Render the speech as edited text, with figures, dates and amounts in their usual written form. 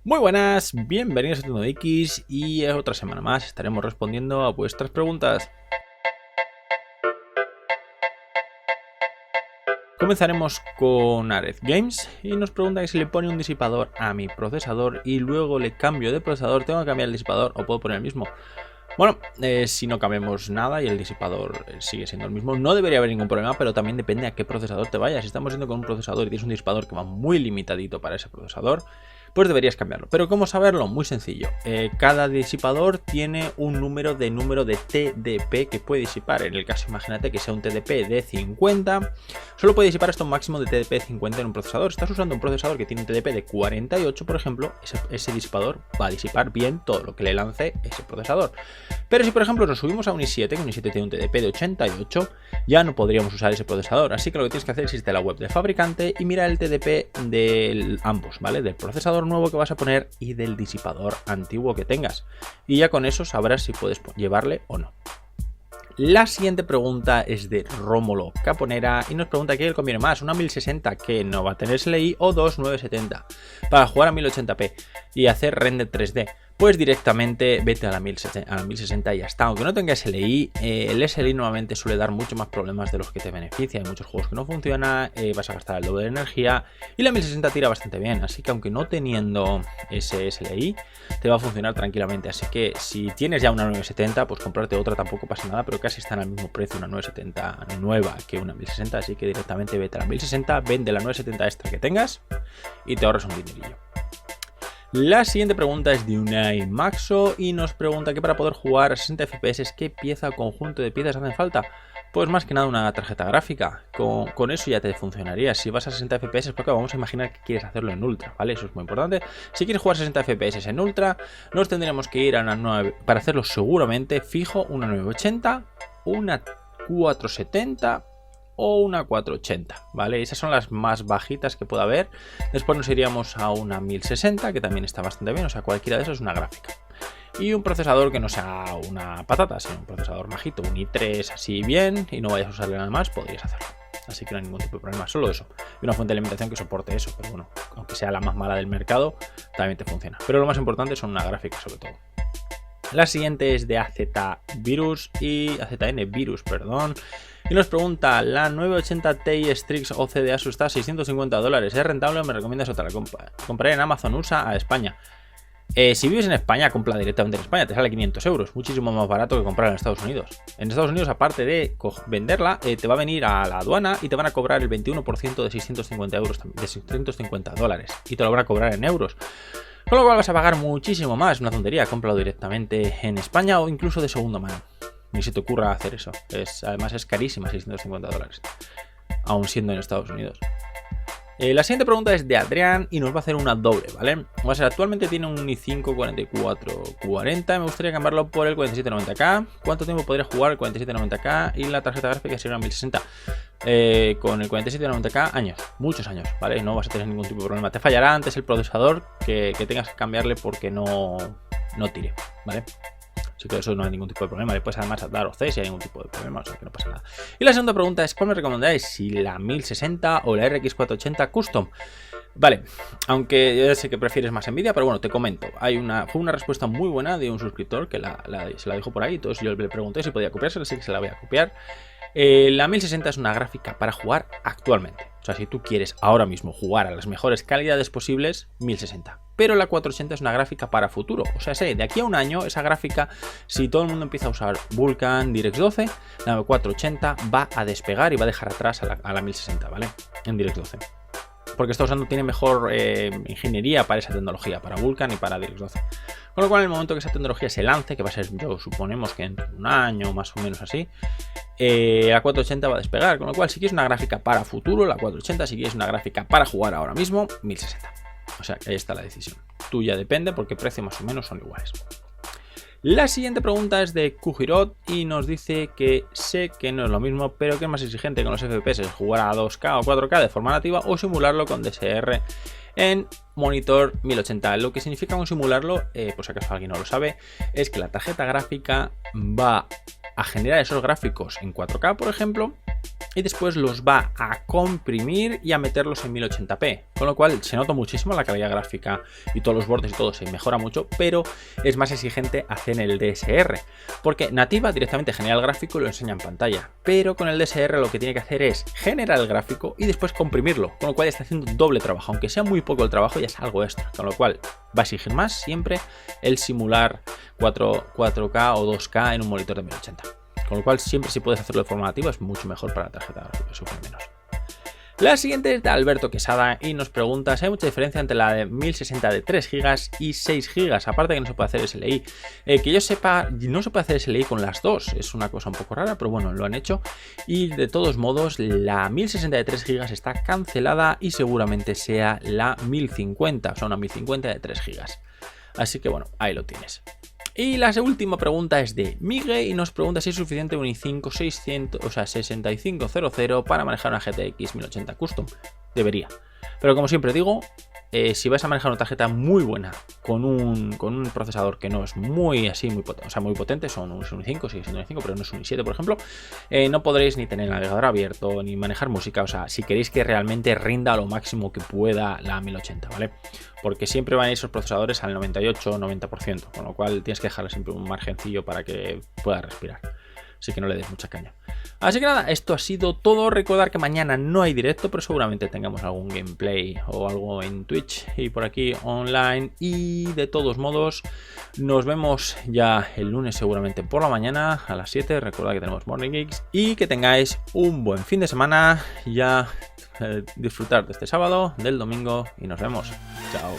Muy buenas, bienvenidos a TecnoX y otra semana más estaremos respondiendo a vuestras preguntas. Comenzaremos con Ares Games y nos pregunta que si le pone un disipador a mi procesador y luego le cambio de procesador, ¿tengo que cambiar el disipador o puedo poner el mismo? Bueno, si no cambiamos nada y el disipador sigue siendo el mismo, no debería haber ningún problema, pero también depende a qué procesador te vayas. Si estamos yendo con un procesador y tienes un disipador que va muy limitadito para ese procesador, pues deberías cambiarlo. Pero ¿cómo saberlo? Muy sencillo. Cada disipador tiene un número de TDP que puede disipar. En el caso, imagínate que sea un TDP de 50, solo puede disipar hasta un máximo de TDP 50 en un procesador. Si estás usando un procesador que tiene un TDP de 48, por ejemplo, ese disipador va a disipar bien todo lo que le lance ese procesador. Pero si por ejemplo nos subimos a un i7, que un i7 tiene un TDP de 88, ya no podríamos usar ese procesador. Así que lo que tienes que hacer es irte a la web del fabricante y mirar el TDP de ambos, ¿vale? Del procesador nuevo que vas a poner y del disipador antiguo que tengas. Y ya con eso sabrás si puedes llevarle o no. La siguiente pregunta es de Rómulo Caponera y nos pregunta qué le conviene más, una 1060 que no va a tener SLI o dos 970 para jugar a 1080p y hacer render 3D. Pues directamente vete a la 1060 y ya está. Aunque no tenga SLI, el SLI normalmente suele dar mucho más problemas de los que te beneficia. Hay muchos juegos que no funcionan, vas a gastar el doble de energía y la 1060 tira bastante bien. Así que aunque no teniendo ese SLI, te va a funcionar tranquilamente. Así que si tienes ya una 970, pues comprarte otra tampoco pasa nada, pero casi están al mismo precio una 970 nueva que una 1060. Así que directamente vete a la 1060, vende la 970 extra que tengas y te ahorras un dinerillo. La siguiente pregunta es de Unai Maxo y nos pregunta que para poder jugar a 60 FPS, ¿qué pieza o conjunto de piezas hacen falta? Pues más que nada una tarjeta gráfica. Con eso ya te funcionaría. Si vas a 60 FPS, porque vamos a imaginar que quieres hacerlo en Ultra, ¿vale? Eso es muy importante. Si quieres jugar 60 FPS en Ultra, nos tendremos que ir a una 9, para hacerlo seguramente fijo, una 980, una 470 o una 480, ¿vale? Esas son las más bajitas que pueda haber. Después nos iríamos a una 1060, que también está bastante bien, o sea, cualquiera de esos es una gráfica. Y un procesador que no sea una patata, sino un procesador majito, un i3 así bien, y no vayas a usarle nada más, podrías hacerlo. Así que no hay ningún tipo de problema, solo eso. Y una fuente de alimentación que soporte eso, pero bueno, aunque sea la más mala del mercado, también te funciona. Pero lo más importante son una gráfica sobre todo. La siguiente es de AZN Virus, perdón. Y nos pregunta, la 980 Ti Strix OC de Asus está a $650. ¿Es rentable o me recomiendas otra? Compraré en Amazon USA a España. Si vives en España, compra directamente en España, te sale 500 euros, muchísimo más barato que comprar en Estados Unidos. En Estados Unidos, aparte de venderla, te va a venir a la aduana y te van a cobrar el 21% de 650 euros, de $650, y te lo van a cobrar en euros. Con lo cual vas a pagar muchísimo más, una tontería, cómpralo directamente en España o incluso de segunda mano. Ni se te ocurra hacer eso, además es carísima, $650, aún siendo en Estados Unidos. La siguiente pregunta es de Adrián y nos va a hacer una doble, ¿vale? Va a ser, actualmente tiene un i5 4440, me gustaría cambiarlo por el 4790K. ¿Cuánto tiempo podría jugar el 4790K y la tarjeta gráfica sería una 1060? Con el 4790K, años, muchos años, ¿vale? No vas a tener ningún tipo de problema. Te fallará antes el procesador que tengas que cambiarle porque no tire, ¿vale? Así que eso no hay ningún tipo de problema. Le puedes además dar OC si hay ningún tipo de problema, o sea que no pasa nada. Y la segunda pregunta es, ¿cuál me recomendáis? ¿Si la 1060 o la RX 480 Custom? Vale, aunque yo sé que prefieres más Nvidia, pero bueno, te comento. Fue una respuesta muy buena de un suscriptor que se la dijo por ahí. Entonces yo le pregunté si podía copiársela, así que se la voy a copiar. La 1060 es una gráfica para jugar actualmente. O sea, si tú quieres ahora mismo jugar a las mejores calidades posibles, 1060. Pero la 480 es una gráfica para futuro. O sea, de aquí a un año, esa gráfica, si todo el mundo empieza a usar Vulkan DirectX 12, la 480 va a despegar y va a dejar atrás a la 1060, ¿vale? En DirectX 12. Porque tiene mejor ingeniería para esa tecnología, para Vulkan y para DirectX 12. Con lo cual, en el momento que esa tecnología se lance, que va a ser, yo suponemos que en un año más o menos así, la 480 va a despegar. Con lo cual, si quieres una gráfica para futuro, la 480, si quieres una gráfica para jugar ahora mismo, 1060. O sea, que ahí está la decisión. Tuya depende porque precio más o menos son iguales. La siguiente pregunta es de Kujirot y nos dice que sé que no es lo mismo, pero que es más exigente con los FPS, jugar a 2K o 4K de forma nativa o simularlo con DSR en monitor 1080. Lo que significa un simularlo, por si acaso alguien no lo sabe, es que la tarjeta gráfica va a generar esos gráficos en 4K, por ejemplo, y después los va a comprimir y a meterlos en 1080p, con lo cual se nota muchísimo la calidad gráfica y todos los bordes y todo se mejora mucho, pero es más exigente hacer el DSR, porque nativa directamente genera el gráfico y lo enseña en pantalla, pero con el DSR lo que tiene que hacer es generar el gráfico y después comprimirlo, con lo cual está haciendo doble trabajo, aunque sea muy poco el trabajo ya es algo extra, con lo cual va a exigir más siempre el simular 4K o 2K en un monitor de 1080. Con lo cual siempre si puedes hacerlo de forma nativa es mucho mejor para la tarjeta gráfica, sufre menos. La siguiente es de Alberto Quesada y nos pregunta si hay mucha diferencia entre la de 1060 de 3 GB y 6 GB, aparte que no se puede hacer SLI. Que yo sepa, no se puede hacer SLI con las dos, es una cosa un poco rara, pero bueno, lo han hecho. Y de todos modos, la 1060 de 3 GB está cancelada y seguramente sea la 1050, o sea, una 1050 de 3 GB. Así que bueno, ahí lo tienes. Y la última pregunta es de Miguel y nos pregunta si es suficiente un i5 600, o sea, 6500 para manejar una GTX 1080 Custom. Debería. Pero como siempre digo, si vas a manejar una tarjeta muy buena con un procesador que no es muy potente, o sea, muy potente, es un i5, sigue siendo un i5, pero no es un i7, por ejemplo, no podréis ni tener el navegador abierto, ni manejar música, o sea, si queréis que realmente rinda lo máximo que pueda la 1080, ¿vale? Porque siempre van a ir esos procesadores al 98-90%, con lo cual tienes que dejarle siempre un margencillo para que pueda respirar. Así que no le des mucha caña. Así que nada, esto ha sido todo. Recordar que mañana no hay directo, pero seguramente tengamos algún gameplay o algo en Twitch y por aquí online. Y de todos modos, nos vemos ya el lunes seguramente por la mañana a las 7. Recordad que tenemos Morning Geeks y que tengáis un buen fin de semana. Ya disfrutar de este sábado, del domingo y nos vemos. Chao.